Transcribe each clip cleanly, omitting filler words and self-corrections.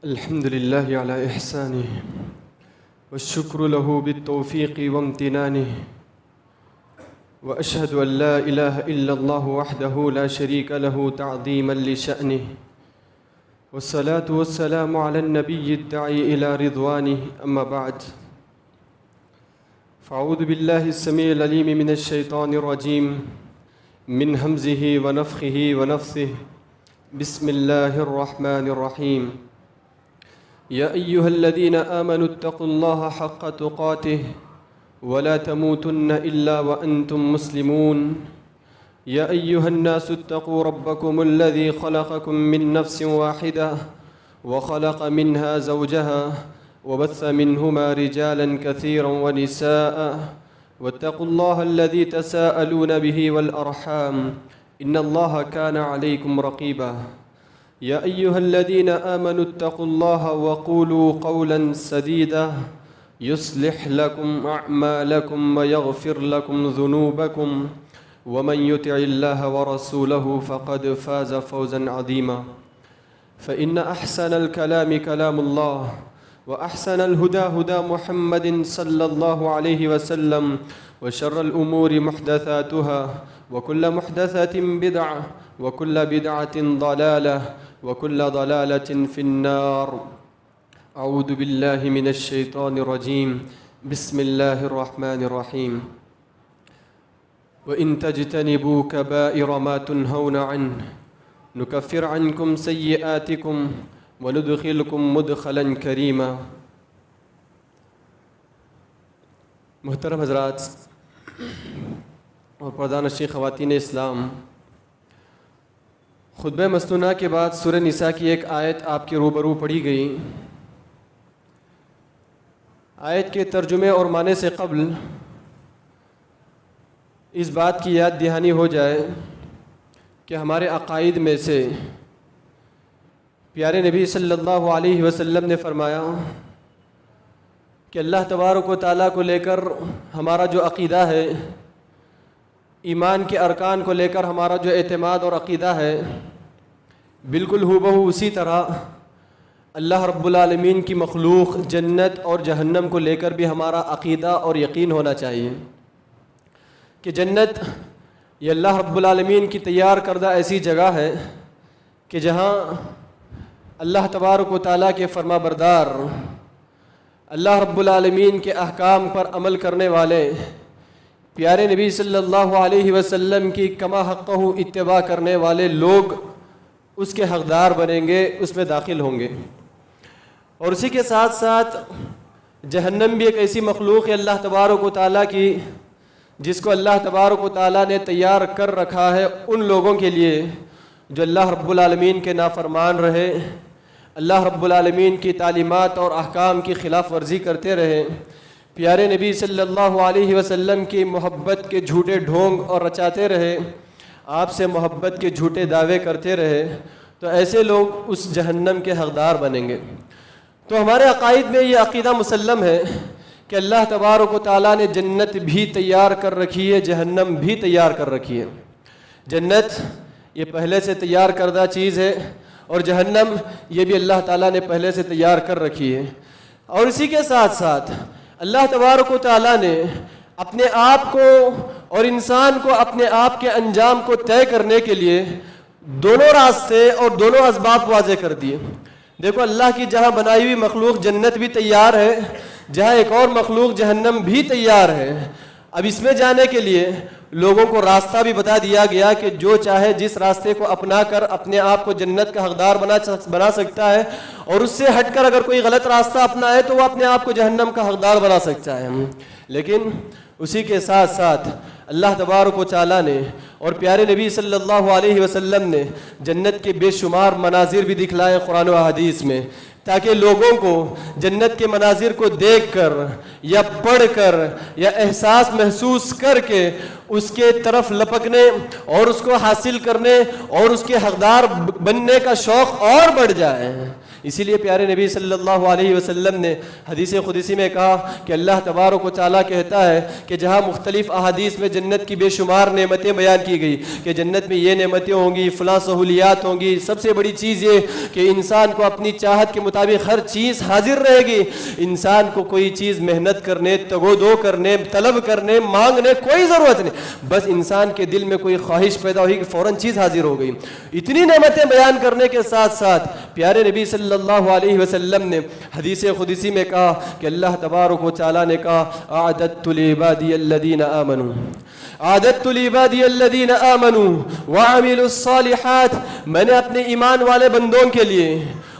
الحمد لله على إحسانه والشكر له بالتوفيق وامتنانه، وأشهد أن لا إله إلا الله وحده لا شريك له تعظيما لشأنه، والصلاة والسلام على النبي الداعي إلى رضوانه. أما بعد، فأعوذ بالله السميع العليم من الشيطان الرجيم من همزه ونفخه ونفثه. بسم الله الرحمن الرحيم. يا أيها الذين آمنوا اتقوا الله حق تقاته ولا تموتن إلا وأنتم مسلمون. يا أيها الناس اتقوا ربكم الذي خلقكم من نفس واحدة وخلق منها زوجها وبث منهما رجالا كثيرا ونساء، واتقوا الله الذي تساءلون به والأرحام إن الله كان عليكم رقيبا. يا أيها الذين آمنوا اتقوا الله وقولوا قولا سديدا يصلح لكم أعمالكم ويغفر لكم ذنوبكم، ومن يطع الله ورسوله فقد فاز فوزا عظيما. فإن أحسن الكلام كلام الله، وأحسن الهدى هدى محمد صلى الله عليه وسلم، وشر الأمور محدثاتها، وكل محدثة بدعة، وكل بدعة ضلالة، وكل ضلالة في النار. أعوذ بالله من الشيطان الرجيم. بسم الله الرحمن الرحيم. وإن تجتنبوا كبائر ما تنهون عنه نكفر عنكم سيئاتكم وندخلكم مدخلا كريما. محترم حضرات اور پردہ نشین خواتین اسلام، خطبہ مستونہ کے بعد سورہ نساء کی ایک آیت آپ کے روبرو پڑھی گئی. آیت کے ترجمے اور معنی سے قبل اس بات کی یاد دہانی ہو جائے کہ ہمارے عقائد میں سے پیارے نبی صلی اللہ علیہ وسلم نے فرمایا کہ اللہ تبارک و تعالیٰ کو لے کر ہمارا جو عقیدہ ہے، ایمان کے ارکان کو لے کر ہمارا جو اعتماد اور عقیدہ ہے، بالکل ہو بہو اسی طرح اللہ رب العالمین کی مخلوق جنت اور جہنم کو لے کر بھی ہمارا عقیدہ اور یقین ہونا چاہیے کہ جنت یہ اللہ رب العالمین کی تیار کردہ ایسی جگہ ہے کہ جہاں اللہ تبارک و تعالیٰ کے فرما بردار، اللہ رب العالمین کے احکام پر عمل کرنے والے، پیارے نبی صلی اللہ علیہ وسلم کی کما حقہ اتباع کرنے والے لوگ اس کے حقدار بنیں گے، اس میں داخل ہوں گے. اور اسی کے ساتھ ساتھ جہنم بھی ایک ایسی مخلوق ہے اللہ تبارک و تعالیٰ کی، جس کو اللہ تبارک و تعالیٰ نے تیار کر رکھا ہے ان لوگوں کے لیے جو اللہ رب العالمین کے نافرمان رہے، اللہ رب العالمین کی تعلیمات اور احکام کی خلاف ورزی کرتے رہے، پیارے نبی صلی اللہ علیہ وسلم کی محبت کے جھوٹے ڈھونگ اور رچاتے رہے، آپ سے محبت کے جھوٹے دعوے کرتے رہے، تو ایسے لوگ اس جہنم کے حقدار بنیں گے. تو ہمارے عقائد میں یہ عقیدہ مسلم ہے کہ اللہ تبارک و تعالیٰ نے جنت بھی تیار کر رکھی ہے، جہنم بھی تیار کر رکھی ہے. جنت یہ پہلے سے تیار کردہ چیز ہے، اور جہنم یہ بھی اللہ تعالیٰ نے پہلے سے تیار کر رکھی ہے. اور اسی کے ساتھ ساتھ اللہ تبارک و تعالیٰ نے اپنے آپ کو اور انسان کو اپنے آپ کے انجام کو طے کرنے کے لیے دونوں راستے اور دونوں اسباب واضح کر دیے. دیکھو، اللہ کی جہاں بنائی ہوئی مخلوق جنت بھی تیار ہے، جہاں ایک اور مخلوق جہنم بھی تیار ہے. اب اس میں جانے کے لیے لوگوں کو راستہ بھی بتا دیا گیا کہ جو چاہے جس راستے کو اپنا کر اپنے آپ کو جنت کا حقدار بنا سکتا ہے، اور اس سے ہٹ کر اگر کوئی غلط راستہ اپنائے تو وہ اپنے آپ کو جہنم کا حقدار بنا سکتا ہے. لیکن اسی کے ساتھ ساتھ اللہ تبارک و تعالیٰ نے اور پیارے نبی صلی اللہ علیہ وسلم نے جنت کے بے شمار مناظر بھی دکھلائے قرآن و حدیث میں، تاکہ لوگوں کو جنت کے مناظر کو دیکھ کر یا پڑھ کر یا احساس محسوس کر کے اس کے طرف لپکنے اور اس کو حاصل کرنے اور اس کے حقدار بننے کا شوق اور بڑھ جائے. اسی لیے پیارے نبی صلی اللہ علیہ وسلم نے حدیث قدسی میں کہا کہ اللہ تبارک و تعالیٰ کہتا ہے کہ جہاں مختلف احادیث میں جنت کی بے شمار نعمتیں بیان کی گئی کہ جنت میں یہ نعمتیں ہوں گی، فلاں سہولیات ہوں گی، سب سے بڑی چیز یہ کہ انسان کو اپنی چاہت کے مطابق ہر چیز حاضر رہے گی، انسان کو کوئی چیز محنت کرنے، تگو دو کرنے، طلب کرنے، مانگنے کوئی ضرورت نہیں، بس انسان کے دل میں کوئی خواہش پیدا ہوئی کہ فوراً چیز حاضر ہو گئی۔ اتنی نعمتیں بیان کرنے کے ساتھ ساتھ پیارے نبی صلی اللہ علیہ وسلم نے حدیث قدسی میں کہا کہ اللہ تبارک و تعالیٰ نے کہا اعددت لعبادی الذین آمنوا، اعددت لعبادی الذین آمنوا وعملوا الصالحات، میں نے اپنے ایمان والے بندوں کے لیے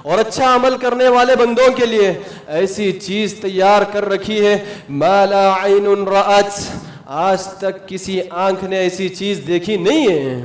اور اچھا عمل کرنے والے بندوں کے لیے ایسی چیز تیار کر رکھی ہے ما لا عین رأت، آج تک کسی آنکھ نے ایسی چیز دیکھی نہیں ہے،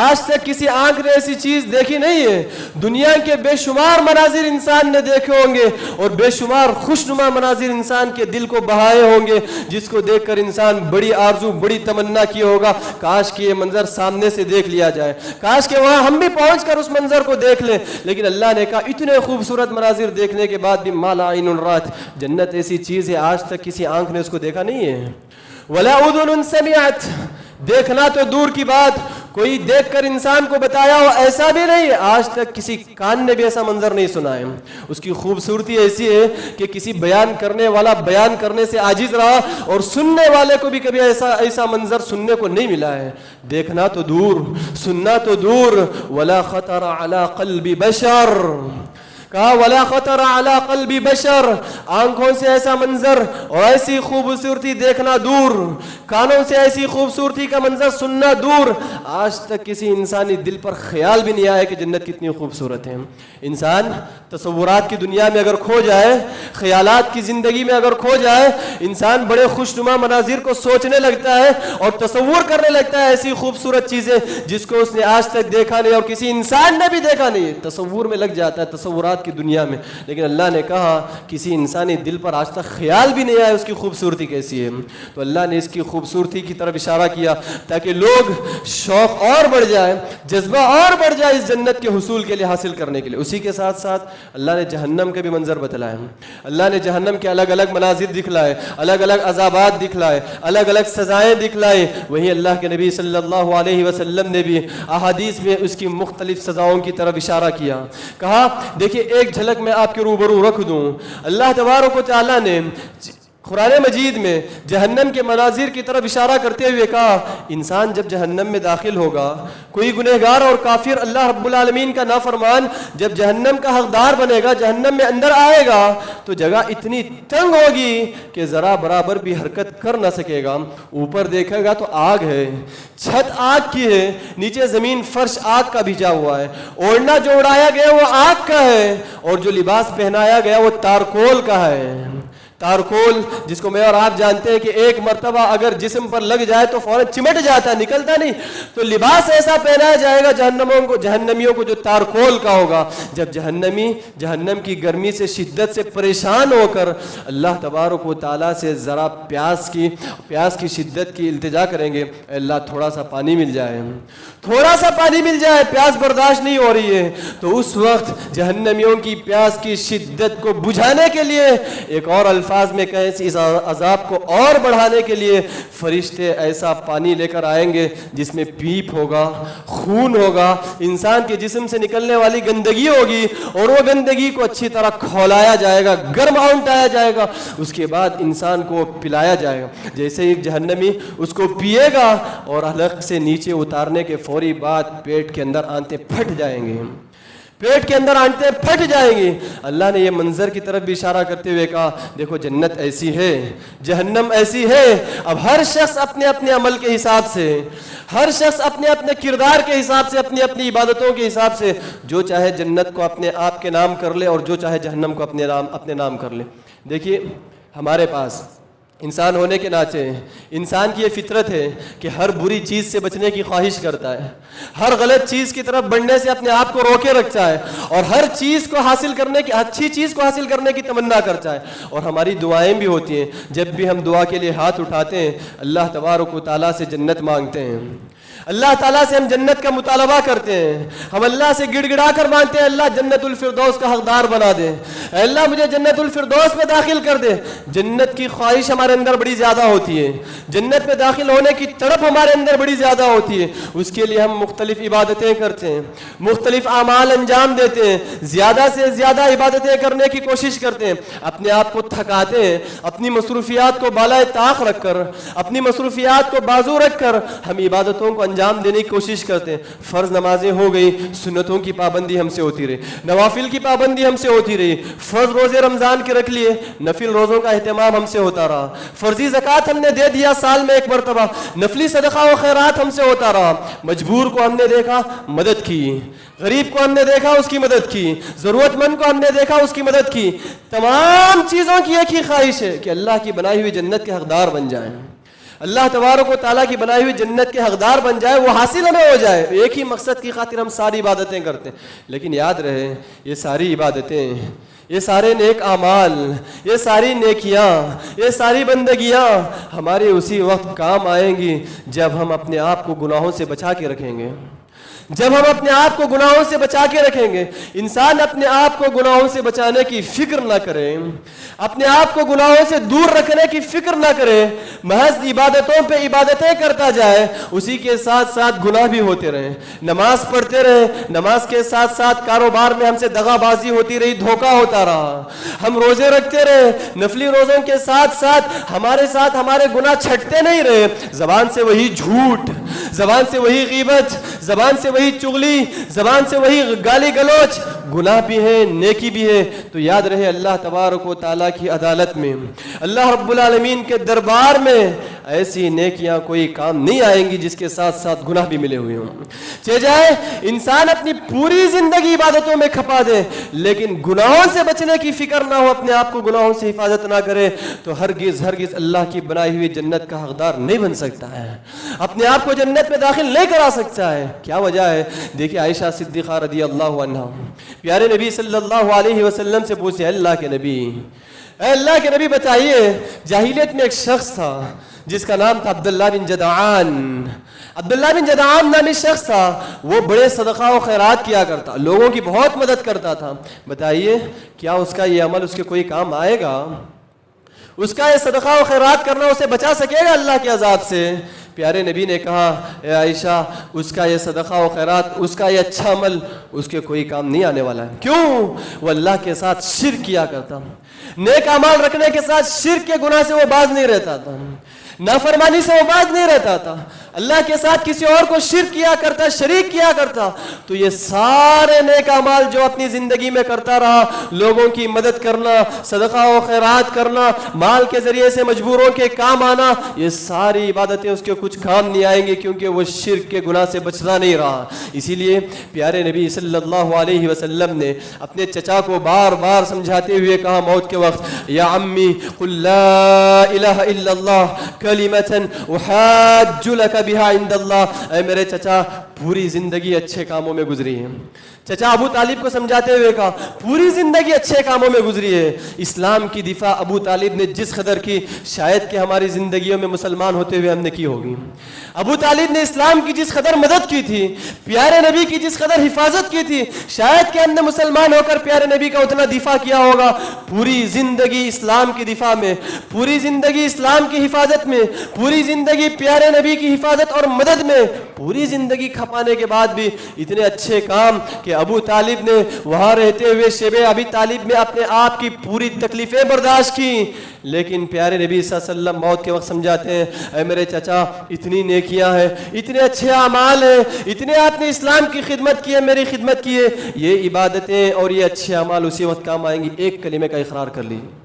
آج تک کسی آنکھ نے ایسی چیز دیکھی نہیں ہے۔ دنیا کے بے شمار مناظر انسان نے دیکھے ہوں گے اور بے شمار خوشنما مناظر انسان کے دل کو بہائے ہوں گے، جس کو دیکھ کر انسان بڑی آرزو، بڑی تمنا کیا ہوگا کاش کہ یہ منظر سامنے سے دیکھ لیا جائے، کاش کہ وہاں ہم بھی پہنچ کر اس منظر کو دیکھ لیں۔ لیکن اللہ نے کہا اتنے خوبصورت مناظر دیکھنے کے بعد بھی ما لا عین رأت، جنت ایسی چیز ہے آج تک کسی آنکھ نے اس کو دیکھا نہیں ہے۔ ولا اذن سمعت، دیکھنا تو دور کی بات، کوئی دیکھ کر انسان کو بتایا ہو ایسا بھی نہیں ہے، آج تک کسی کان نے بھی ایسا منظر نہیں سنا ہے۔ اس کی خوبصورتی ایسی ہے کہ کسی بیان کرنے والا بیان کرنے سے عاجز رہا اور سننے والے کو بھی کبھی ایسا منظر سننے کو نہیں ملا ہے۔ دیکھنا تو دور، سننا تو دور، ولا خطر علی قلب بشر، کہا ولا خطر علی قلب بشر، آنکھوں سے ایسا منظر اور ایسی خوبصورتی دیکھنا دور، کانوں سے ایسی خوبصورتی کا منظر سننا دور، آج تک کسی انسانی دل پر خیال بھی نہیں آیا کہ جنت کتنی خوبصورت ہے۔ انسان تصورات کی دنیا میں اگر کھو جائے، خیالات کی زندگی میں اگر کھو جائے، انسان بڑے خوشنما مناظر کو سوچنے لگتا ہے اور تصور کرنے لگتا ہے ایسی خوبصورت چیزیں جس کو اس نے آج تک دیکھا نہیں اور کسی انسان نے بھی دیکھا نہیں، تصور میں لگ جاتا ہے، تصورات کی دنیا میں۔ لیکن اللہ نے کہا کسی انسانی دل پر آج تک خیال بھی نہیں آیا اس کی خوبصورتی کیسی ہے، تو اللہ نے اس کی خوبصورتی کی طرف اشارہ کیا تاکہ لوگ شوق اور بڑھ جائے، جذبہ اور بڑھ جائے اس جنت کے حصول کے لیے، حاصل کرنے کے لیے۔ اسی کے ساتھ ساتھ اللہ نے جہنم کے بھی منظر بتلائے، اللہ نے جہنم کے الگ الگ مناظر دکھلائے، الگ الگ عذابات دکھلائے، الگ الگ سزائیں دکھلائے۔ وہیں اللہ کے نبی صلی اللہ علیہ وسلم نے بھی احادیث میں اس کی مختلف سزاؤں کی طرف اشارہ کیا، کہا دیکھیے ایک جھلک میں آپ کے روبرو رکھ دوں، اللہ تبارک و تعالیٰ نے قرآن مجید میں جہنم کے مناظر کی طرف اشارہ کرتے ہوئے کہا انسان جب جہنم میں داخل ہوگا، کوئی گنہگار اور کافر اللہ رب العالمین کا نافرمان جب جہنم کا حقدار بنے گا، جہنم میں اندر آئے گا تو جگہ اتنی تنگ ہوگی کہ ذرا برابر بھی حرکت کر نہ سکے گا۔ اوپر دیکھے گا تو آگ ہے، چھت آگ کی ہے، نیچے زمین فرش آگ کا بھیجا ہوا ہے، اوڑھنا جو اڑایا گیا وہ آگ کا ہے اور جو لباس پہنایا گیا وہ تارکول کا ہے۔ تارکول جس کو میں اور آپ جانتے ہیں کہ ایک مرتبہ اگر جسم پر لگ جائے تو فوراً چمٹ جاتا ہے، نکلتا نہیں، تو لباس ایسا پہنایا جائے گا جہنمیوں کو جو تارکول کا ہوگا۔ جب جہنمی جہنم کی گرمی سے شدت سے پریشان ہو کر اللہ تبارک و تعالیٰ سے ذرا پیاس کی شدت کی التجا کریں گے، اے اللہ تھوڑا سا پانی مل جائے، تھوڑا سا پانی مل جائے، پیاس برداشت نہیں ہو رہی ہے، تو اس وقت جہنمیوں کی پیاس کی شدت کو بجھانے کے لیے ایک اور الفاظ میں کہیں اس عذاب کو اور بڑھانے کے لیے فرشتے ایسا پانی لے کر آئیں گے جس میں پیپ ہوگا، خون ہوگا، انسان کے جسم سے نکلنے والی گندگی ہوگی اور وہ گندگی کو اچھی طرح کھولایا جائے گا، گرم اونٹایا جائے گا، اس کے بعد انسان کو پلایا جائے گا۔ جیسے ایک جہنمی اس کو پیے گا اور حلق سے نیچے اتارنے کے فوری بعد پیٹ کے اندر آنتیں پھٹ جائیں گے، پیٹ کے اندر آنتیں پھٹ جائیں گی۔ اللہ نے یہ منظر کی طرف بھی اشارہ کرتے ہوئے کہا دیکھو جنت ایسی ہے، جہنم ایسی ہے۔ اب ہر شخص اپنے اپنے عمل کے حساب سے، ہر شخص اپنے اپنے کردار کے حساب سے، اپنی اپنی عبادتوں کے حساب سے جو چاہے جنت کو اپنے آپ کے نام کر لے اور جو چاہے جہنم کو اپنے نام کر لے۔ دیکھیے ہمارے پاس انسان ہونے کے ناطے انسان کی یہ فطرت ہے کہ ہر بری چیز سے بچنے کی خواہش کرتا ہے، ہر غلط چیز کی طرف بڑھنے سے اپنے آپ کو روکے رکھتا ہے، اور ہر چیز کو حاصل کرنے کی، اچھی چیز کو حاصل کرنے کی تمنا کرتا ہے۔ اور ہماری دعائیں بھی ہوتی ہیں، جب بھی ہم دعا کے لیے ہاتھ اٹھاتے ہیں اللہ تبارک و تعالیٰ سے جنت مانگتے ہیں، اللہ تعالیٰ سے ہم جنت کا مطالبہ کرتے ہیں، ہم اللہ سے گڑ گڑا کر مانگتے ہیں اللہ جنت الفردوس کا حقدار بنا دے، اے اللہ مجھے جنت الفردوس میں داخل کر دے۔ جنت کی خواہش ہمارے اندر بڑی زیادہ ہوتی ہے، جنت میں داخل ہونے کی تڑپ ہمارے اندر بڑی زیادہ ہوتی ہے، اس کے لیے ہم مختلف عبادتیں کرتے ہیں، مختلف اعمال انجام دیتے ہیں، زیادہ سے زیادہ عبادتیں کرنے کی کوشش کرتے ہیں، اپنے آپ کو تھکاتے ہیں، اپنی مصروفیات کو بالائے طاق رکھ کر، اپنی مصروفیات کو بازو رکھ کر ہم عبادتوں کو انجام دینے کی کوشش کرتے ہیں۔ فرض نمازیں ہو گئی، سنتوں کی پابندی ہم سے ہوتی رہی، نوافل کی پابندی ہم سے ہوتی رہی، فرض روزے رمضان کے رکھ لیے، نفل روزوں کا اہتمام ہم سے ہوتا رہا، فرضی زکوٰۃ ہم نے دے دیا سال میں ایک مرتبہ، نفلی صدقہ و خیرات ہم سے ہوتا رہا، مجبور کو ہم نے دیکھا مدد کی، غریب کو ہم نے دیکھا اس کی مدد کی، ضرورت مند کو ہم نے دیکھا اس کی مدد کی۔ تمام چیزوں کی ایک ہی خواہش ہے کہ اللہ کی بنائی ہوئی جنت کے حقدار بن جائیں، اللہ تبارک و تعالیٰ کی بنائی ہوئی جنت کے حقدار بن جائے، وہ حاصل ہمیں ہو جائے۔ ایک ہی مقصد کی خاطر ہم ساری عبادتیں کرتے ہیں، لیکن یاد رہے یہ ساری عبادتیں، یہ سارے نیک اعمال، یہ ساری نیکیاں، یہ ساری بندگیاں ہمارے اسی وقت کام آئیں گی جب ہم اپنے آپ کو گناہوں سے بچا کے رکھیں گے، جب ہم اپنے آپ کو گناہوں سے بچا کے رکھیں گے۔ انسان اپنے آپ کو گناہوں سے بچانے کی فکر نہ کرے، اپنے آپ کو گناہوں سے دور رکھنے کی فکر نہ کرے، محض عبادتوں پہ عبادتیں کرتا جائے، اسی کے ساتھ ساتھ گناہ بھی ہوتے رہیں، نماز پڑھتے رہے، نماز کے ساتھ ساتھ کاروبار میں ہم سے دغا بازی ہوتی رہی، دھوکہ ہوتا رہا، ہم روزے رکھتے رہے، نفلی روزوں کے ساتھ ساتھ ہمارے ساتھ ہمارے گناہ چھٹتے نہیں رہے، زبان سے وہی جھوٹ، زبان سے وہی غیبت، زبان سے وہی چغلی، زبان سے وہی گالی گلوچ، گناہ بھی ہے نیکی بھی ہے۔ تو یاد رہے اللہ تبارک و تعالیٰ کی عدالت میں، اللہ رب العالمین کے دربار میں ایسی نیکیاں کوئی کام نہیں آئیں گی جس کے ساتھ ساتھ گناہ بھی ملے ہوئے ہوں۔ چاہے انسان اپنی پوری زندگی عبادتوں میں کھپا دے لیکن گناہوں سے بچنے کی فکر نہ ہو، اپنے آپ کو گناہوں سے حفاظت نہ کرے، تو ہرگز ہرگز اللہ کی بنائی ہوئی جنت کا حقدار نہیں بن سکتا ہے، اپنے آپ کو جنت میں داخل نہیں کرا سکتا ہے۔ کیا وجہ ہے؟ دیکھیے عائشہ صدیقہ رضی اللہ عنہا پیارے نبی صلی اللہ علیہ وسلم سے پوچھے، اللہ کے نبی، اے اللہ کے نبی بتائیے، جاہلیت میں ایک شخص تھا جس کا نام تھا عبداللہ بن جدعان۔ عبداللہ بن جدعان نامی شخص تھا، وہ بڑے صدقہ و خیرات کیا کرتا، لوگوں کی بہت مدد کرتا تھا، بتائیے کیا اس کا یہ عمل اس کے کوئی کام آئے گا؟ اس کا یہ صدقہ و خیرات کرنا اسے بچا سکے گا اللہ کے عذاب سے؟ پیارے نبی نے کہا، اے عائشہ، اس کا یہ صدقہ و خیرات، اس کا یہ اچھا عمل اس کے کوئی کام نہیں آنے والا ہے۔ کیوں؟ وہ اللہ کے ساتھ شرک کیا کرتا، نیک اعمال رکھنے کے ساتھ شرک کے گناہ سے وہ باز نہیں رہتا تھا، نافرمانی سے وہ باز نہیں رہتا تھا، اللہ کے ساتھ کسی اور کو شرک کیا کرتا، شریک کیا کرتا۔ تو یہ سارے نیک اعمال جو اپنی زندگی میں کرتا رہا، لوگوں کی مدد کرنا، صدقہ و خیرات کرنا، مال کے ذریعے سے مجبوروں کے کام آنا، یہ ساری عبادتیں اس کے کچھ کام نہیں آئیں گی کیونکہ وہ شرک کے گناہ سے بچتا نہیں رہا۔ اسی لیے پیارے نبی صلی اللہ علیہ وسلم نے اپنے چچا کو بار بار سمجھاتے ہوئے کہا موت کے وقت، یا عمی قل لا الہ الا اللہ کلمۃ احاج لک بہا عند اللہ، اے میرے چچا پوری زندگی اچھے کاموں میں گزری ہے۔ چچا ابو طالب کو سمجھاتے ہوئے کہا پوری زندگی اچھے کاموں میں گزری ہے۔ اسلام کی دفاع ابو طالب نے جس قدر کی شاید کہ ہماری زندگیوں میں مسلمان ہوتے ہوئے ہم نے کی ہوگی۔ ابو طالب نے اسلام کی جس قدر مدد کی تھی، پیارے نبی کی جس قدر حفاظت کی تھی، شاید کہ ہم نے مسلمان ہو کر پیارے نبی کا اتنا دفاع کیا ہوگا۔ پوری زندگی اسلام کی دفاع میں، پوری زندگی اسلام کی حفاظت میں، پوری زندگی پیارے نبی کی حفاظت اور مدد میں، پوری زندگی کھپانے کے بعد بھی اتنے اچھے کام کہ ابو طالب نے وہاں رہتے ہوئے شیب ابی طالب میں اپنے آپ کی پوری تکلیفیں برداشت کی، لیکن پیارے نبی صلی اللہ علیہ وسلم موت کے وقت سمجھاتے ہیں، اے میرے چچا اتنی نیکیاں ہیں، اتنے اچھے اعمال ہیں، اتنے آپ نے اسلام کی خدمت کی ہے، میری خدمت کی ہے، یہ عبادتیں اور یہ اچھے اعمال اسی وقت کام آئیں گی، ایک کلمے کا اقرار کر لیجیے،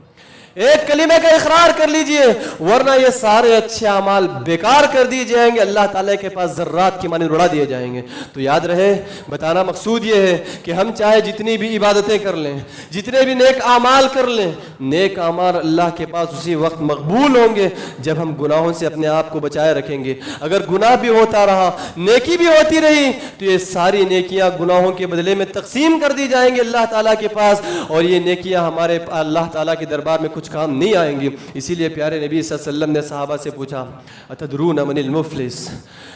ایک کلمے کا اقرار کر لیجئے، ورنہ یہ سارے اچھے اعمال بیکار کر دیے جائیں گے، اللہ تعالیٰ کے پاس ذرات کی مانند اڑا دیے جائیں گے۔ تو یاد رہے، بتانا مقصود یہ ہے کہ ہم چاہے جتنی بھی عبادتیں کر لیں، جتنے بھی نیک اعمال کر لیں، نیک اعمال اللہ کے پاس اسی وقت مقبول ہوں گے جب ہم گناہوں سے اپنے آپ کو بچائے رکھیں گے۔ اگر گناہ بھی ہوتا رہا، نیکی بھی ہوتی رہی، تو یہ ساری نیکیاں گناہوں کے بدلے میں تقسیم کر دی جائیں گے اللہ تعالیٰ کے پاس، اور یہ نیکیاں ہمارے اللہ تعالیٰ کے دربار میں کچھ کام نہیں آئیں گی۔ اسی لیے پیارے نبی صلی اللہ علیہ وسلم نے صحابہ سے پوچھا، اتدرون من المفلس،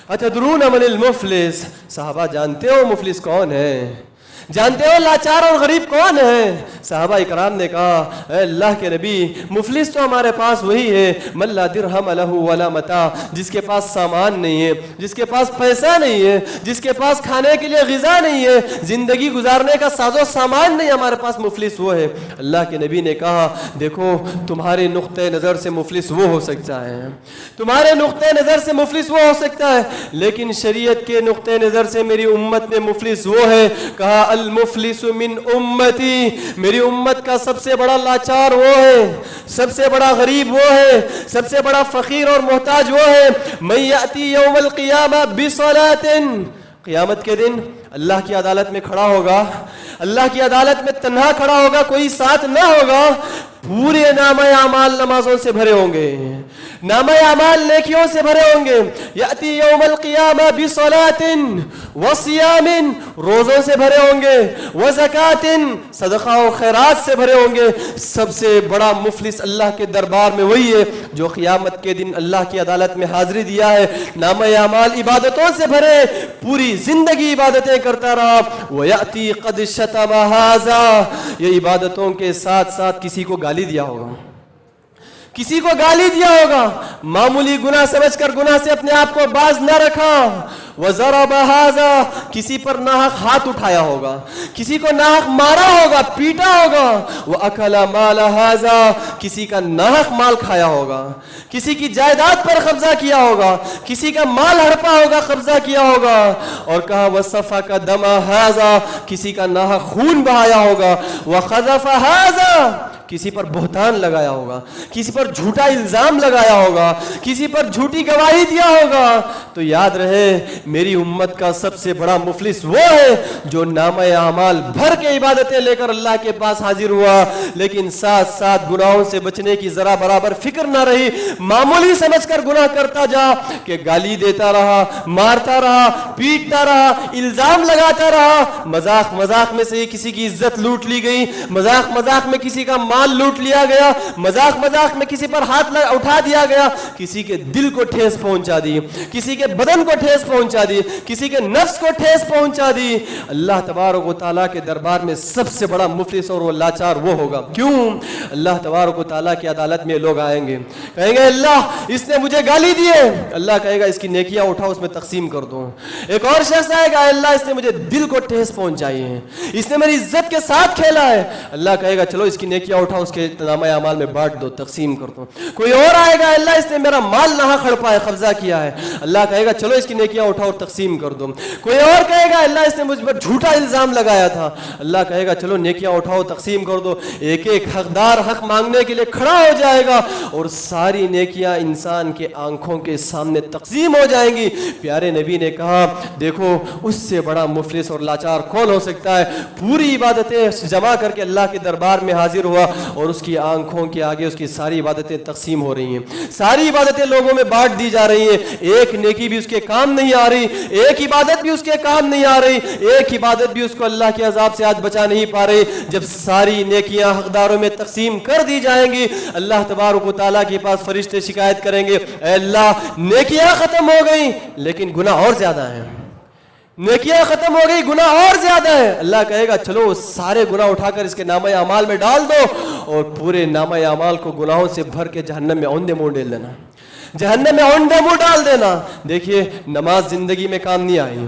اتدرون من المفلس، صحابہ جانتے ہو مفلس کون ہے؟ جانتے ہو لاچار اور غریب کون ہے؟ صحابہ اکرام نے کہا، اے اللہ کے نبی، مفلس تو ہمارے پاس وہی ہے من لا درہم لہ ولا متاع، جس کے پاس سامان نہیں ہے، جس کے پاس پیسہ نہیں ہے، جس کے پاس کھانے کے لیے غذا نہیں ہے، زندگی گزارنے کا ساز و سامان نہیں، ہمارے پاس مفلس وہ ہے۔ اللہ کے نبی نے کہا، دیکھو تمہارے نقطۂ نظر سے مفلس وہ ہو سکتا ہے، تمہارے نقطۂ نظر سے مفلس وہ ہو سکتا ہے، لیکن شریعت کے نقطۂ نظر سے میری امت میں مفلس وہ ہے۔ کہا المفلس من امتی، میری امت کا سب سے بڑا لاچار وہ ہے، سب سے بڑا غریب وہ ہے، سب سے بڑا فقیر اور محتاج وہ ہے، من یأتی یوم القیامہ بصلاۃ، قیامت کے دن اللہ کی عدالت میں کھڑا ہوگا، اللہ کی عدالت میں تنہا کھڑا ہوگا، کوئی ساتھ نہ ہوگا، پورے نامہ اعمال نمازوں سے بھرے ہوں گے، نامہ اعمال نیکیوں سے بھرے ہوں گے، یأتی یوم القیامہ بصلاۃ وصیام، روزوں سے بھرے ہوں گے، وزکات، صدقہ و خیرات سے بھرے ہوں گے۔ سب سے بڑا مفلس اللہ کے دربار میں وہی ہے جو قیامت کے دن اللہ کی عدالت میں حاضری دیا ہے، نامہ اعمال عبادتوں سے بھرے، پوری زندگی عبادتیں کرتا رہا، ویأتی قد شتم ھذا، یہ عبادتوں کے ساتھ ساتھ کسی کو گالی دیا ہوگا، کسی کو گالی دیا ہوگا، معمولی گناہ سمجھ کر گناہ سے اپنے آپ کو باز نہ رکھا، وَضَرَبَ هَذَا، کسی پر ناحق ہاتھ اٹھایا ہوگا، کسی کو ناحق مارا ہوگا، پیٹا ہوگا، وَأَكَلَ مَالَ هَذَا، کسی کا ناحق مال کھایا ہوگا، کسی کی جائیداد پر قبضہ کیا ہوگا، کسی کا مال ہڑپا ہوگا، قبضہ کیا ہوگا، اور کہا وَصَفَكَ دَمَ هَذَا، کسی کا ناحق خون بہایا ہوگا، وَخَذَفَ هَذَا، کسی پر بہتان لگایا ہوگا، کسی پر جھوٹا الزام لگایا ہوگا، کسی پر جھوٹی گواہی دیا ہوگا، تو یاد رہے میری امت کا سب سے بڑا مفلس وہ ہے جو نامہ اعمال بھر کے عبادتیں لے کر اللہ کے پاس حاضر ہوا، لیکن ساتھ ساتھ گناہوں سے بچنے کی ذرا برابر فکر نہ رہی، معمولی سمجھ کر گناہ کرتا جا، کہ گالی دیتا رہا، مارتا رہا، پیٹتا رہا، الزام لگاتا رہا، مذاق مذاق میں سے ہی کسی کی عزت لوٹ لی گئی، مذاق مذاق میں کسی کا مال لوٹ لیا گیا، مذاق مذاق میں کسی پر ہاتھ اٹھا دیا گیا، کسی کے دل کو ٹھیس پہنچا دی، کسی کے بدن کو ٹھیس پہنچا دی، کسی کے نفس کو ٹھیس پہنچا دی، اللہ تبارک و تعالیٰ کے دربار میں سب سے بڑا مفلس اور وہ لاچار وہ ہوگا۔ کیوں؟ اللہ تبارک و تعالیٰ کی عدالت میں لوگ آئیں گے، کہیں گے اللہ اس نے مجھے گالی دی ہے، اللہ کہے گا اس کی نیکیاں اٹھاؤ، اس میں تقسیم کر دو۔ ایک اور شخص آئے گا، اللہ اس نے مجھے دل کو ٹھیس پہنچائی ہے، اس نے میری عزت کے ساتھ کھیلا ہے، اللہ کہے گا چلو اس کی نیکیاں اٹھاؤ، اس کے نامہ اعمال میں بانٹ دو، تقسیم کر دو۔ کوئی اور آئے گا، اللہ اس نے میرا مال ناحق ہڑپا ہے، قبضہ کیا ہے، اللہ کہے گا چلو اس کی نیکیاں اٹھاؤ اور تقسیم کر دو۔ کوئی اور کہے گا اللہ اس نے مجھ پر جھوٹا الزام لگایا تھا، اللہ کہے گا چلو نیکیاں اٹھاؤ تقسیم کر دو۔ ایک ایک حقدار حق مانگنے کے لیے کھڑا ہو جائے گا اور ساری نیکیاں انسان کے آنکھوں کے سامنے تقسیم ہو جائیں گی۔ پیارے نبی نے کہا دیکھو اس سے بڑا مفلس اور لاچار کون ہو سکتا ہے؟ پوری عبادتیں جمع کر کے اللہ کے دربار میں حاضر ہوا اور اس کی آنکھوں کے آگے اس کی ساری عبادتیں تقسیم ہو رہی ہیں، ساری عبادتیں لوگوں میں بانٹ دی جا رہی ہیں، ایک نیکی بھی اس کے کام نہیں آ رہی، ایک عبادت بھی اس کے کام نہیں آ رہی، ایک عبادت بھی اس کو اللہ کے عذاب سے آج بچا نہیں پا رہی۔ جب ساری نیکیاں حقداروں میں تقسیم کر دی جائیں گی، اللہ تبارک و تعالیٰ کے پاس فرشتے شکایت کریں گے، اے اللہ نیکیاں ختم ہو گئی لیکن گناہ اور زیادہ ہیں، نیکیاں ختم ہو گئی گناہ اور زیادہ ہے۔ اللہ کہے گا چلو سارے گناہ اٹھا کر اس کے نامہ اعمال میں ڈال دو اور پورے نامہ اعمال کو گناہوں سے بھر کے جہنم میں اوندے منہ ڈال دینا، جہنم میں اونڈے منہ ڈال دینا۔ دیکھیے نماز زندگی میں کام نہیں آئی،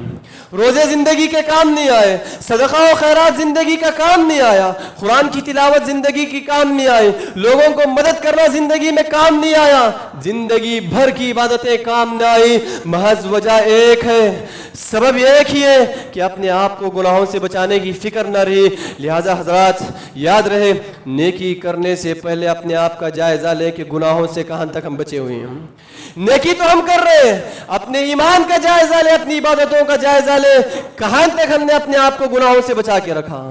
روزے زندگی کے کام نہیں آئے, صدقہ و خیرات زندگی کا کام نہیں آیا, قرآن کی تلاوت زندگی کی کام نہیں آئی, لوگوں کو مدد کرنا زندگی میں کام نہیں آیا, زندگی بھر کی عبادتیں کام نہ آئی, محض وجہ ایک ہے, سبب ایک ہی ہے کہ اپنے آپ کو گناہوں سے بچانے کی فکر نہ رہی. لہٰذا حضرات یاد رہے, نیکی کرنے سے پہلے اپنے آپ کا جائزہ لے کہ گناہوں سے کہاں تک ہم بچے ہوئے ہیں. نیکی تو ہم کر رہے ہیں, اپنے ایمان کا جائزہ لے, اپنی عبادتوں کا جائزہ لے, کہاں تک ہم نے اپنے آپ کو گناہوں سے بچا کے رکھا,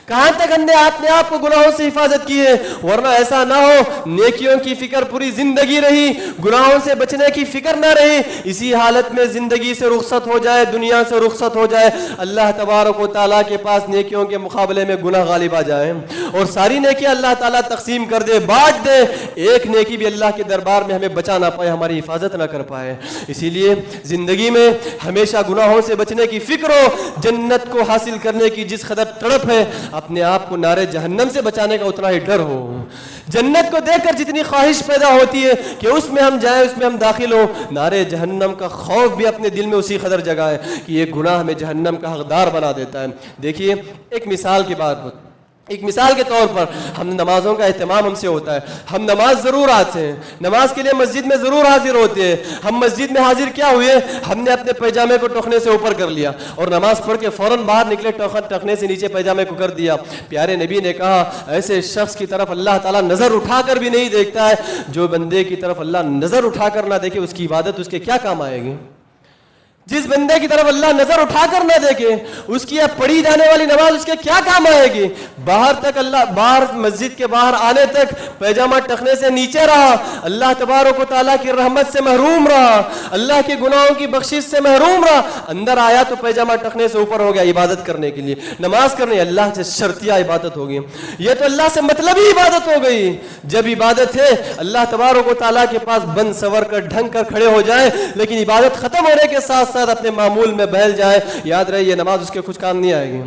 کہاں تک ہم نے اپنے آپ کو گناہوں سے حفاظت کی ہے. ورنہ ایسا نہ ہو نیکیوں کی فکر پوری زندگی رہی, گناہوں سے بچنے کی فکر نہ رہی, اسی حالت میں زندگی سے رخصت ہو جائے, دنیا سے رخصت ہو جائے, اللہ تبارک و تعالیٰ کے پاس نیکیوں کے مقابلے میں گناہ غالب آ جائے اور ساری نیکی اللہ تعالیٰ تقسیم کر دے, بانٹ دے, ایک نیکی بھی اللہ کے دربار میں ہمیں بچا نہ پائے, ہماری حفاظت نہ کر پائے. اسی لیے زندگی میں ہمیشہ گناہوں سے بچنے کی فکر ہو, جنت کو حاصل کرنے کی جس قدر تڑپ ہے, اپنے آپ کو نارے جہنم سے بچانے کا اتنا ہی ڈر ہو. جنت کو دیکھ کر جتنی خواہش پیدا ہوتی ہے کہ اس میں ہم جائیں, اس میں ہم داخل ہوں, نارے جہنم کا خوف بھی اپنے دل میں اسی قدر جگہ ہے کہ یہ گناہ ہمیں جہنم کا حقدار بنا دیتا ہے. دیکھیے ایک مثال کی بات, ایک مثال کے طور پر ہم نمازوں کا اہتمام ہم سے ہوتا ہے, ہم نماز ضرور آتے ہیں, نماز کے لیے مسجد میں ضرور حاضر ہوتے ہیں. ہم مسجد میں حاضر کیا ہوئے, ہم نے اپنے پیجامے کو ٹخنے سے اوپر کر لیا اور نماز پڑھ کے فوراً باہر نکلے, ٹخنے سے نیچے پیجامے کو کر دیا. پیارے نبی نے کہا ایسے شخص کی طرف اللہ تعالیٰ نظر اٹھا کر بھی نہیں دیکھتا ہے. جو بندے کی طرف اللہ نظر اٹھا کر نہ دیکھے اس کی عبادت اس کے کیا کام آئے گی. جس بندے کی طرف اللہ نظر اٹھا کر نہ دیکھے اس کی پڑھی جانے والی نماز اس کے کیا کام آئے گی. باہر تک اللہ, باہر مسجد کے باہر آنے تک پیجامہ ٹخنے سے نیچے رہا, اللہ تبارک و تعالیٰ کی رحمت سے محروم رہا, اللہ کے گناہوں کی بخشش سے محروم رہا. اندر آیا تو پیجامہ ٹخنے سے اوپر ہو گیا عبادت کرنے کے لیے, نماز کرنے, اللہ سے شرطیہ عبادت ہوگی. یہ تو اللہ سے مطلبی عبادت ہو گئی. جب عبادت ہے اللہ تبارک و تعالیٰ کے پاس بند سور کر ڈھنگ کر کھڑے ہو جائے, لیکن عبادت ختم ہونے کے ساتھ ساتھ اپنے معمول میں بہل جائے, یاد رہے یہ نماز اس کے کچھ کام نہیں آئے گی.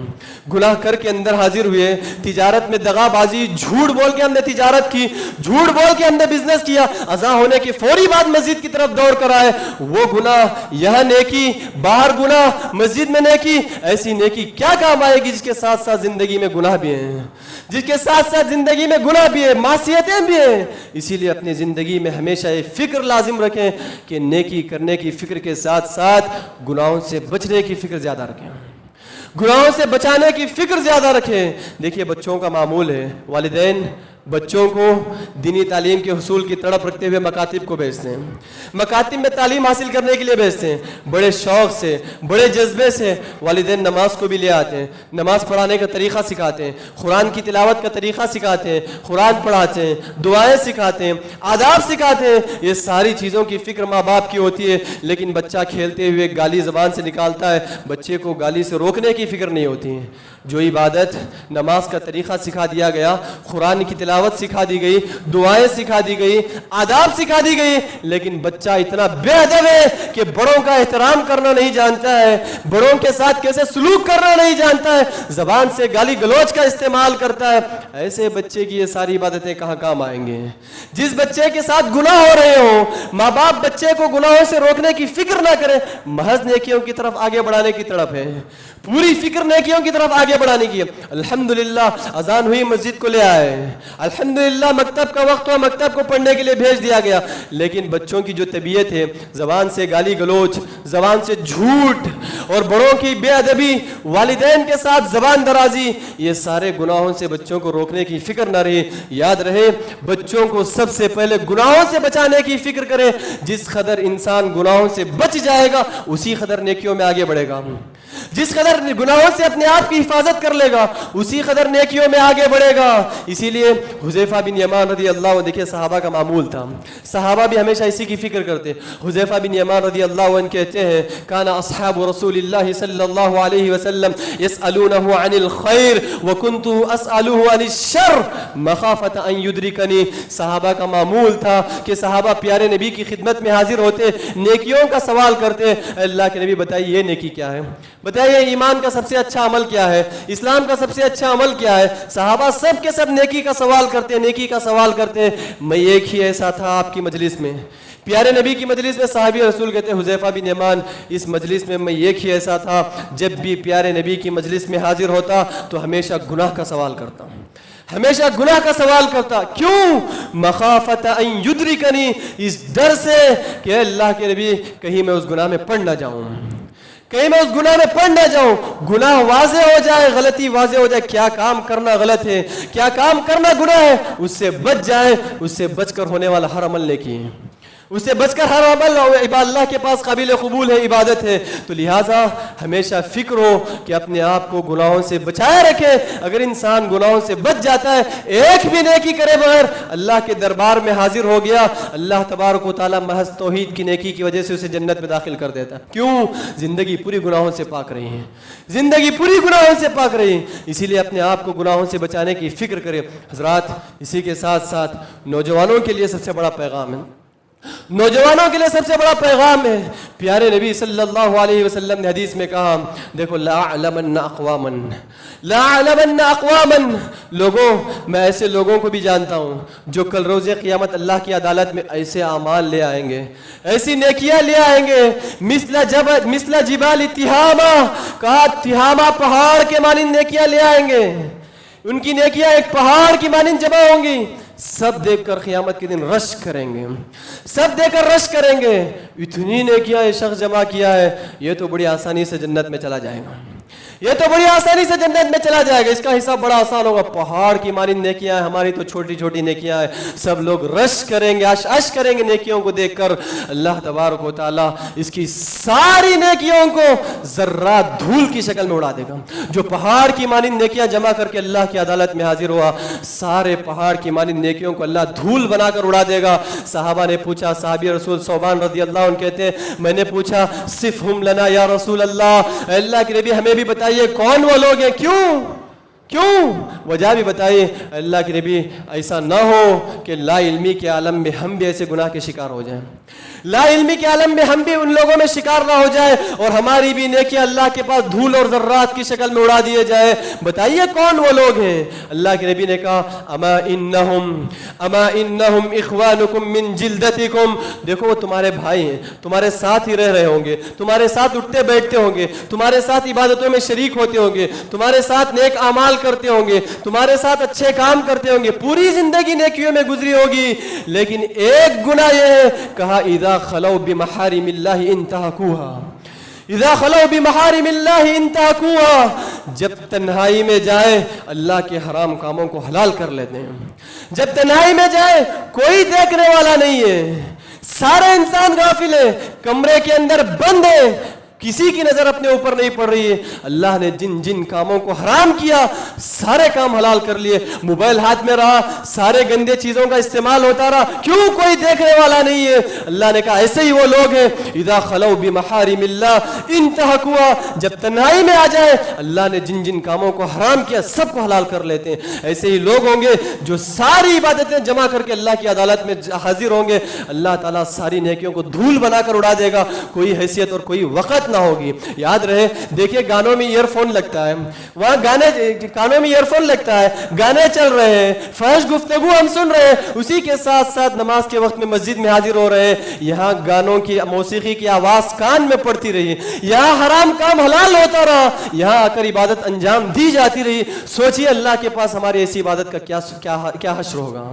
گناہ کر کے اندر حاضر ہوئے, تجارت میں دغا بازی, جھوٹ بول کے ہم نے تجارت کی, جھوٹ بول کے ہم نے بزنس کیا, اذان ہونے کی فوری بعد مسجد کی طرف دوڑ کر آئے, وہ گناہ, یہاں نیکی, باہر گناہ, مسجد میں نیکی. ایسی نیکی کیا کام آئے گی جس کے ساتھ ساتھ زندگی میں گناہ بھی ہیں, جس کے ساتھ ساتھ زندگی میں گناہ بھی ہے, معصیتیں بھی ہیں. اسی لیے اپنی زندگی میں ہمیشہ یہ فکر لازم رکھیں کہ نیکی کرنے کی فکر کے ساتھ ساتھ گناہوں سے بچنے کی فکر زیادہ رکھیں, گناہوں سے بچانے کی فکر زیادہ رکھیں. دیکھیے بچوں کا معمول ہے, والدین بچوں کو دینی تعلیم کے حصول کی تڑپ رکھتے ہوئے مکاتب کو بھیجتے ہیں, مکاتب میں تعلیم حاصل کرنے کے لیے بھیجتے ہیں. بڑے شوق سے, بڑے جذبے سے والدین نماز کو بھی لے آتے ہیں, نماز پڑھانے کا طریقہ سکھاتے ہیں, قرآن کی تلاوت کا طریقہ سکھاتے ہیں, قرآن پڑھاتے ہیں, دعائیں سکھاتے ہیں, آداب سکھاتے ہیں. یہ ساری چیزوں کی فکر ماں باپ کی ہوتی ہے, لیکن بچہ کھیلتے ہوئے گالی زبان سے نکالتا ہے, بچے کو گالی سے روکنے کی فکر نہیں ہوتی ہے. جو عبادت, نماز کا طریقہ سکھا دیا گیا, قرآن کی تلاوت سکھا دی گئی, دعائیں سکھا دی گئی, آداب سکھا دی گئی, لیکن بچہ اتنا بے ادب ہے کہ بڑوں کا احترام کرنا نہیں جانتا ہے, بڑوں کے ساتھ کیسے سلوک کرنا نہیں جانتا ہے, زبان سے گالی گلوچ کا استعمال کرتا ہے. ایسے بچے کی یہ ساری عبادتیں کہاں کام آئیں گے. جس بچے کے ساتھ گناہ ہو رہے ہوں, ماں باپ بچے کو گناہوں سے روکنے کی فکر نہ کریں, محض نیکیوں کی طرف آگے بڑھانے کی تڑپ ہے, پوری فکر نیکیوں کی طرف آگے بڑھانے کی. الحمدللہ اذان ہوئی, مسجد کو لے آئے, الحمدللہ مکتب کا وقت ہوا, مکتب کو پڑھنے کے لیے بھیج دیا گیا. لیکن بچوں کی جو طبیعت ہے, زبان سے گالی گلوچ, زبان سے جھوٹ اور بڑوں کی بے ادبی, والدین کے ساتھ زبان درازی, یہ سارے گناہوں سے بچوں کو روکنے کی فکر نہ رہی. یاد رہے بچوں کو سب سے پہلے گناہوں سے بچانے کی فکر کرے. جس قدر انسان گناہوں سے بچ جائے گا اسی قدر نیکیوں میں آگے بڑھے گا, جس قدر گناہوں سے اپنے آپ کی حفاظت کر لے گا اسی قدر نیکیوں میں آگے بڑھے گا. اسی لیے حذیفہ بن یمان رضی اللہ عنہ, دیکھیں صحابہ کا معمول تھا, صحابہ بھی ہمیشہ اسی کی فکر کرتے. حذیفہ بن یمان رضی اللہ عنہ کہتے ہیں کان اصحاب رسول اللہ صلی اللہ علیہ وسلم یسألونہ عن الخیر وکنت اسألہ عن الشر مخافۃ ان یدرکنی. صحابہ کا معمول تھا کہ صحابہ پیارے نبی کی خدمت میں حاضر ہوتے, نیکیوں کا سوال کرتے, اللہ کے نبی بتائیے یہ نیکی کیا ہے, بتائیے ایمان کا سب سے اچھا عمل کیا ہے؟ اسلام کا سب سے اچھا عمل کیا ہے؟ صحابہ سب کے سب نیکی کا سوال کرتے ہیں، نیکی کا سوال کرتے ہیں۔ میں ایک ہی ایسا تھا آپ کی مجلس میں، پیارے نبی کی مجلس میں، صحابی رسول کہتے ہیں حذیفہ بن یمان، اس مجلس میں ایک ہی ایسا تھا، جب بھی پیارے نبی کی مجلس میں حاضر ہوتا تو ہمیشہ گناہ کا سوال کرتا، ہمیشہ گناہ کا سوال کرتا۔ کیوں؟ مخافت ان یدرکنی، اس ڈر سے کہ اللہ کے نبی کہیں میں اس گناہ میں پڑ نہ جاؤں، کہیں میں اس گناہ میں پڑ نہ جاؤں، گناہ واضح ہو جائے، غلطی واضح ہو جائے، کیا کام کرنا غلط ہے، کیا کام کرنا گناہ ہے، اس سے بچ جائے، اس سے بچ کر ہونے والا ہر عمل نیکی ہے، اس سے بچ کر ہر عمل اللہ کے پاس قابل قبول ہے، عبادت ہے۔ تو لہٰذا ہمیشہ فکر ہو کہ اپنے آپ کو گناہوں سے بچائے رکھے۔ اگر انسان گناہوں سے بچ جاتا ہے، ایک بھی نیکی کرے بغیر اللہ کے دربار میں حاضر ہو گیا، اللہ تبارک و تعالیٰ محض توحید کی نیکی کی وجہ سے اسے جنت میں داخل کر دیتا ہے۔ کیوں؟ زندگی پوری گناہوں سے پاک رہی ہے، زندگی پوری گناہوں سے پاک رہی ہے، اسی لیے اپنے آپ کو گناہوں سے بچانے کی فکر کرے۔ حضرات، اسی کے ساتھ ساتھ نوجوانوں کے لیے سب سے بڑا پیغام ہے، نوجوانوں کے لیے سب سے بڑا پیغام ہے۔ پیارے نبی صلی اللہ علیہ وسلم نے حدیث میں کہا، دیکھو لَأَعْلَمَنَّ أَقْوَامًا، لوگوں، میں ایسے لوگوں کو بھی جانتا ہوں جو کل روز قیامت اللہ کی عدالت میں ایسے اعمال لے آئیں گے، ایسی نیکیاں لے آئیں گے، مثل جبال تہامہ، کہا تہامہ پہاڑ کے مانند نیکیاں لے آئیں گے، ان کی نیکیاں ایک پہاڑ کی مانند جمع ہوں گی، سب دیکھ کر قیامت کے دن رش کریں گے، سب دیکھ کر رش کریں گے، اتنی نیکیاں یہ شخص جمع کیا ہے، یہ تو بڑی آسانی سے جنت میں چلا جائے گا، یہ تو بڑی آسانی سے جنت میں چلا جائے گا، اس کا حساب بڑا آسان ہوگا، پہاڑ کی مانند نیکیاں ہیں، ہماری تو چھوٹی چھوٹی نیکیاں ہیں، سب لوگ رش کریں گے، عش کریں گے نیکیوں کو دیکھ کر۔ اللہ تبارک و تعالیٰ اس کی ساری نیکیوں کو ذرات دھول کی شکل میں اڑا دے گا۔ جو پہاڑ کی مانند نیکیاں جمع کر کے اللہ کی عدالت میں حاضر ہوا، سارے پہاڑ کی مانند نیکیوں کو اللہ دھول بنا کر اڑا دے گا۔ صحابہ نے پوچھا، صحابی رسول ثوبان رضی اللہ عنہ کہتے ہیں، میں نے پوچھا صفہم لنا یا رسول اللہ، اللہ کے نبی ہمیں بھی بتائیے کون وہ لوگ ہیں، کیوں وجہ بھی بتائیے۔ اللہ کے نبی ایسا نہ ہو کہ لا علمی کے عالم میں ہم بھی ایسے گناہ کے شکار ہو جائیں، لا علمی کے عالم میں ہم بھی ان لوگوں میں شکار نہ ہو جائے اور ہماری بھی نیکیاں اللہ کے پاس دھول اور ذرات کی شکل میں اڑا دیے جائے۔ بتائیے کون وہ لوگ ہیں؟ اللہ کے نبی نے کہا اما انہم اخوانکم من جلدتکم، دیکھو وہ تمہارے بھائی ہیں، تمہارے ساتھ ہی رہ رہے ہوں گے، تمہارے ساتھ اٹھتے بیٹھتے ہوں گے، تمہارے ساتھ عبادتوں میں شریک ہوتے ہوں گے، تمہارے ساتھ نیک اعمال کرتے ہوں گے، تمہارے ساتھ اچھے کام کرتے ہوں گے، پوری زندگی نیکیوں میں گزری ہوگی، لیکن ایک گناہ یہ ہے، کہا اذا خلو بمحارم اللہ انتہکوها، اذا خلو بمحارم اللہ انتہکوها، جب تنہائی میں جائے اللہ کے حرام کاموں کو حلال کر لیتے ہیں، جب تنہائی میں جائے کوئی دیکھنے والا نہیں ہے، سارے انسان غافل ہیں، کمرے کے اندر بند ہیں، کسی کی نظر اپنے اوپر نہیں پڑ رہی ہے، اللہ نے جن جن کاموں کو حرام کیا سارے کام حلال کر لیے، موبائل ہاتھ میں رہا، سارے گندے چیزوں کا استعمال ہوتا رہا، کیوں کوئی دیکھنے والا نہیں ہے؟ اللہ نے کہا ایسے ہی وہ لوگ ہیں اذا خلو بمحارم اللہ انتہکوها، جب تنہائی میں آ جائے اللہ نے جن جن کاموں کو حرام کیا سب کو حلال کر لیتے ہیں۔ ایسے ہی لوگ ہوں گے جو ساری عبادتیں جمع کر کے اللہ کی عدالت میں حاضر ہوں گے، اللہ تعالیٰ ساری نیکیوں کو دھول بنا کر اڑا دے گا، کوئی حیثیت اور کوئی وقت نہ ہوگی۔ یاد رہے، دیکھیے گانوں میں ایئر فون لگتا ہے، وہاں گانے، کانوں میں ایئر فون لگتا ہے، گانے چل رہے ہیں، فحش گفتگو ہم سن رہے ہیں، اسی کے ساتھ ساتھ نماز کے وقت میں مسجد میں حاضر ہو رہے ہیں، یہاں گانوں کی موسیقی کی آواز کان میں پڑتی رہی، یہاں حرام کام حلال ہوتا رہا، یہاں آ کر عبادت انجام دی جاتی رہی۔ سوچئے اللہ کے پاس ہماری ایسی عبادت کا کیا حشر ہوگا،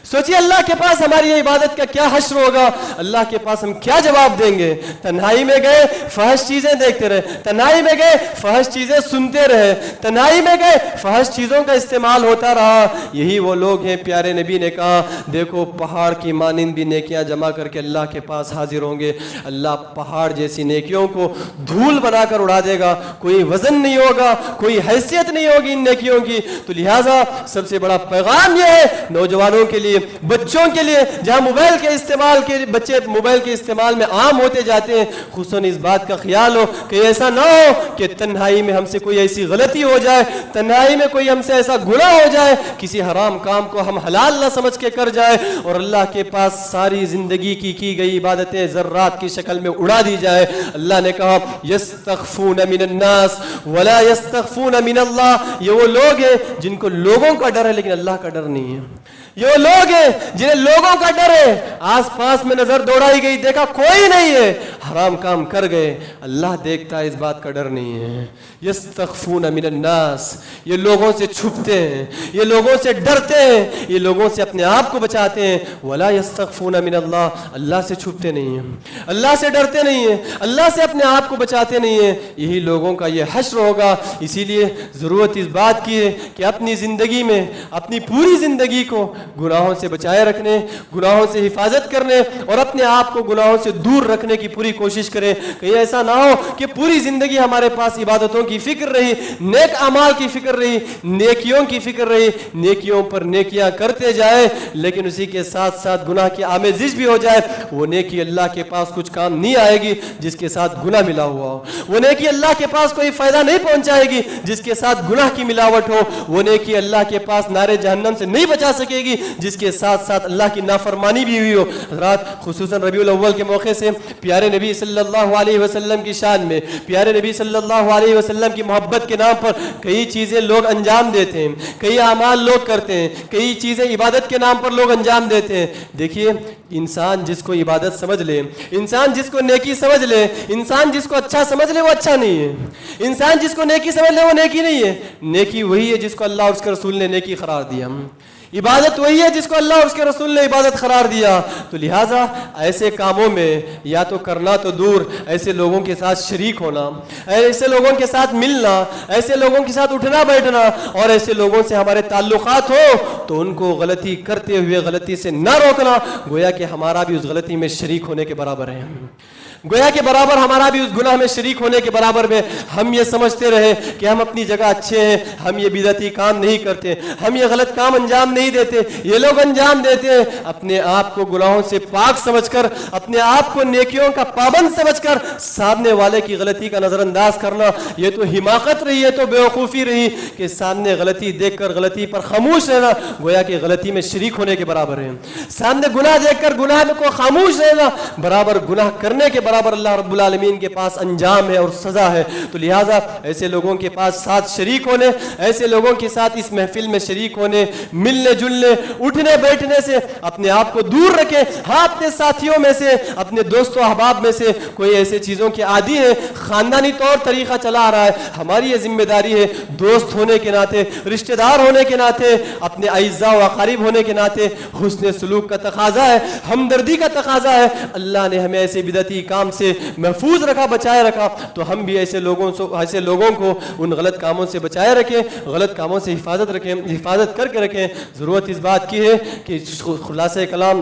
سوچئے اللہ کے پاس ہماری یہ عبادت کا کیا حشر ہوگا، اللہ کے پاس ہم کیا جواب دیں گے؟ تنہائی میں گئے فحش چیزیں دیکھتے رہے، تنہائی میں گئے فحش چیزیں سنتے رہے، تنہائی میں گئے فحش چیزوں کا استعمال ہوتا رہا۔ یہی وہ لوگ ہیں، پیارے نبی نے کہا دیکھو پہاڑ کی مانند بھی نیکیاں جمع کر کے اللہ کے پاس حاضر ہوں گے، اللہ پہاڑ جیسی نیکیوں کو دھول بنا کر اڑا دے گا، کوئی وزن نہیں ہوگا، کوئی حیثیت نہیں ہوگی ان نیکیوں کی۔ تو لہٰذا سب سے بڑا پیغام یہ ہے نوجوانوں کے لیے لیے، بچوں کے لیے، جہاں موبائل کے استعمال کے بچے موبائل کے استعمال میں عام ہوتے جاتے ہیں، خصوصاً اس بات کا خیال ہو کہ ایسا نہ ہو کہ تنہائی میں ہم سے کوئی ایسی غلطی ہو جائے، تنہائی میں کوئی ہم سے ایسا گناہ ہو جائے، کسی حرام کام کو ہم حلال نہ سمجھ کے کر جائے اور اللہ کے پاس ساری زندگی کی گئی عبادتیں ذرات کی شکل میں اڑا دی جائے۔ اللہ نے کہا یستخفون من الناس ولا یستخفون من اللہ، یہ وہ لوگ ہیں جن کو لوگوں کا ڈر ہے لیکن اللہ کا ڈر نہیں ہے۔ یہ وہ لوگ ہیں جنہیں لوگوں کا ڈر ہے، آس پاس میں نظر دوڑائی گئی، دیکھا کوئی نہیں ہے، حرام کام کر گئے، اللہ دیکھتا ہے، اس بات کا ڈر نہیں ہے۔ یستخفون من الناس، یہ لوگوں سے چھپتے ہیں، یہ لوگوں سے ڈرتے ہیں، یہ لوگوں سے اپنے آپ کو بچاتے ہیں۔ ولا یستخفون من اللہ، اللہ سے چھپتے نہیں ہیں، اللہ سے ڈرتے نہیں ہیں، اللہ سے اپنے آپ کو بچاتے نہیں ہیں، یہی لوگوں کا یہ حشر ہوگا۔ اسی لیے ضرورت اس بات کی ہے کہ اپنی زندگی میں، اپنی پوری زندگی کو گناہوں سے بچائے رکھنے، گناہوں سے حفاظت کرنے اور اپنے آپ کو گناہوں سے دور رکھنے کی پوری کوشش کریں۔ کہیں ایسا نہ ہو کہ پوری زندگی ہمارے پاس عبادتوں کی فکر رہی، نیک اعمال کی فکر رہی، نیکیوں کی فکر رہی، نیکیوں پر نیکیاں کرتے جائے لیکن اسی کے ساتھ ساتھ گناہ کی آمیزش بھی ہو جائے۔ وہ نیکی اللہ کے پاس کچھ کام نہیں آئے گی جس کے ساتھ گناہ ملا ہوا ہو، وہ نیکی اللہ کے پاس کوئی فائدہ نہیں پہنچائے گی جس کے ساتھ گناہ کی ملاوٹ ہو، وہ نیکی اللہ کے پاس نارے جہنم سے نہیں بچا سکے گی جس کے ساتھ ساتھ اللہ کی نافرمانی بھی ہوئی ہو۔ حضرات، خصوصاً ربیع الاول کے موقع سے پیارے نبی صلی اللہ علیہ وسلم کی شان میں، پیارے نبی صلی اللہ علیہ وسلم کی محبت کے نام پر کئی چیزیں لوگ انجام دیتے ہیں، کئی اعمال لوگ کرتے ہیں، کئی چیزیں عبادت کے نام پر لوگ انجام دیتے ہیں۔ دیکھیے، انسان جس کو عبادت سمجھ لے، انسان جس کو نیکی سمجھ لے، انسان جس کو اچھا سمجھ لے وہ اچھا نہیں ہے، انسان جس کو نیکی سمجھ لے وہ نیکی نہیں ہے۔ نیکی وہی ہے جس کو اللہ اور اس کے رسول نے نیکی قرار دیا، عبادت وہی ہے جس کو اللہ اور اس کے رسول نے عبادت قرار دیا۔ تو لہٰذا ایسے کاموں میں یا تو کرنا تو دور، ایسے لوگوں کے ساتھ شریک ہونا، ایسے لوگوں کے ساتھ ملنا، ایسے لوگوں کے ساتھ اٹھنا بیٹھنا اور ایسے لوگوں سے ہمارے تعلقات ہو تو ان کو غلطی کرتے ہوئے غلطی سے نہ روکنا، گویا کہ ہمارا بھی اس غلطی میں شریک ہونے کے برابر ہے، گویا کہ برابر ہمارا بھی اس گناہ میں شریک ہونے کے برابر میں۔ ہم یہ سمجھتے رہے کہ ہم اپنی جگہ اچھے ہیں، ہم یہ بدعتی کام نہیں کرتے، ہم یہ غلط کام انجام نہیں دیتے، یہ لوگ انجام دیتے ہیں۔ اپنے آپ کو گناہوں سے پاک سمجھ کر، اپنے آپ کو نیکیوں کا پابند سمجھ کر سامنے والے کی غلطی کا نظر انداز کرنا، یہ تو حماقت رہی، ہے تو بیوقوفی رہی کہ سامنے غلطی دیکھ کر غلطی پر خاموش رہنا گویا کہ غلطی میں شریک ہونے کے برابر ہے۔ سامنے گناہ دیکھ کر گناہ کو خاموش رہنا برابر گناہ کرنے کے برابر اللہ رب العالمین کے پاس انجام ہے اور سزا ہے۔ تو لہٰذا ایسے لوگوں کے پاس ساتھ شریک ہونے، ایسے لوگوں کے ساتھ اس محفل میں شریک ہونے، ملنے جلنے، اٹھنے بیٹھنے سے اپنے آپ کو دور رکھیں۔ ہاں، اپنے ساتھیوں میں سے، اپنے دوست و احباب میں سے کوئی ایسے چیزوں کے عادی ہے، خاندانی طور طریقہ چلا آ رہا ہے، ہماری یہ ذمہ داری ہے دوست ہونے کے ناطے، رشتہ دار ہونے کے ناطے، اپنے اعزاء و اقارب ہونے کے ناطے حسن سلوک کا تقاضا ہے، ہمدردی کا تقاضا ہے۔ اللہ نے ہمیں ایسے بدعتی کام سے محفوظ رکھا، بچائے رکھا، تو ہم بھی ایسے لوگوں کو ان غلط کاموں سے بچائے رکھیں، غلط کاموں سے حفاظت کر کے رکھیں۔ ضرورت اس بات کی ہے کہ خلاصہ کلام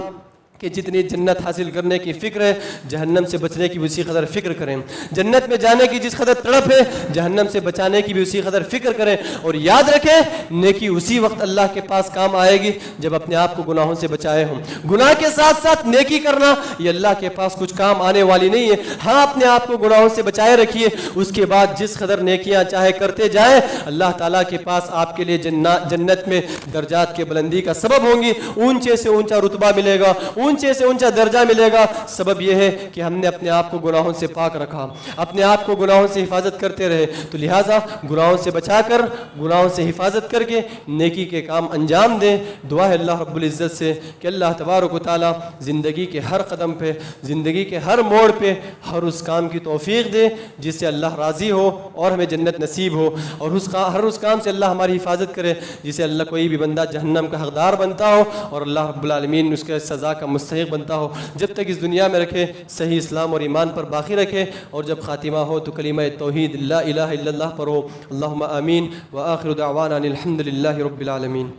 کہ جتنی جنت حاصل کرنے کی فکر ہے، جہنم سے بچنے کی بھی اسی قدر فکر کریں۔ جنت میں جانے کی جس قدر تڑپ ہے، جہنم سے بچانے کی بھی اسی قدر فکر کریں، اور یاد رکھیں نیکی اسی وقت اللہ کے پاس کام آئے گی جب اپنے آپ کو گناہوں سے بچائے ہوں۔ گناہ کے ساتھ ساتھ نیکی کرنا یہ اللہ کے پاس کچھ کام آنے والی نہیں ہے۔ ہاں، اپنے آپ کو گناہوں سے بچائے رکھیے، اس کے بعد جس قدر نیکیاں چاہے کرتے جائیں، اللہ تعالیٰ کے پاس آپ کے لیے جنت میں درجات کے بلندی کا سبب ہوں گی، اونچے سے اونچا رتبہ ملے گا، اونچے سے اونچا درجہ ملے گا۔ سبب یہ ہے کہ ہم نے اپنے آپ کو گناہوں سے پاک رکھا، اپنے آپ کو گناہوں سے حفاظت کرتے رہے۔ تو لہٰذا گناہوں سے بچا کر، گناہوں سے حفاظت کر کے نیکی کے کام انجام دیں۔ دعا ہے اللہ رب العزت سے کہ اللہ تبارک و تعالیٰ زندگی کے ہر قدم پہ، زندگی کے ہر موڑ پہ ہر اس کام کی توفیق دے جس سے اللہ راضی ہو اور ہمیں جنت نصیب ہو، اور ہر اس کام سے اللہ ہماری حفاظت کرے جس سے اللہ کوئی بھی بندہ جہنم کا حقدار بنتا ہو اور اللہ رب العالمین اس کے سزا کا مستحق بنتا ہو۔ جب تک اس دنیا میں رکھے صحیح اسلام اور ایمان پر باقی رکھے، اور جب خاتمہ ہو تو کلمہ توحید لا الہ الا اللہ پر ہو۔ اللہم آمین، وآخر دعوانا الحمد للہ رب العالمین۔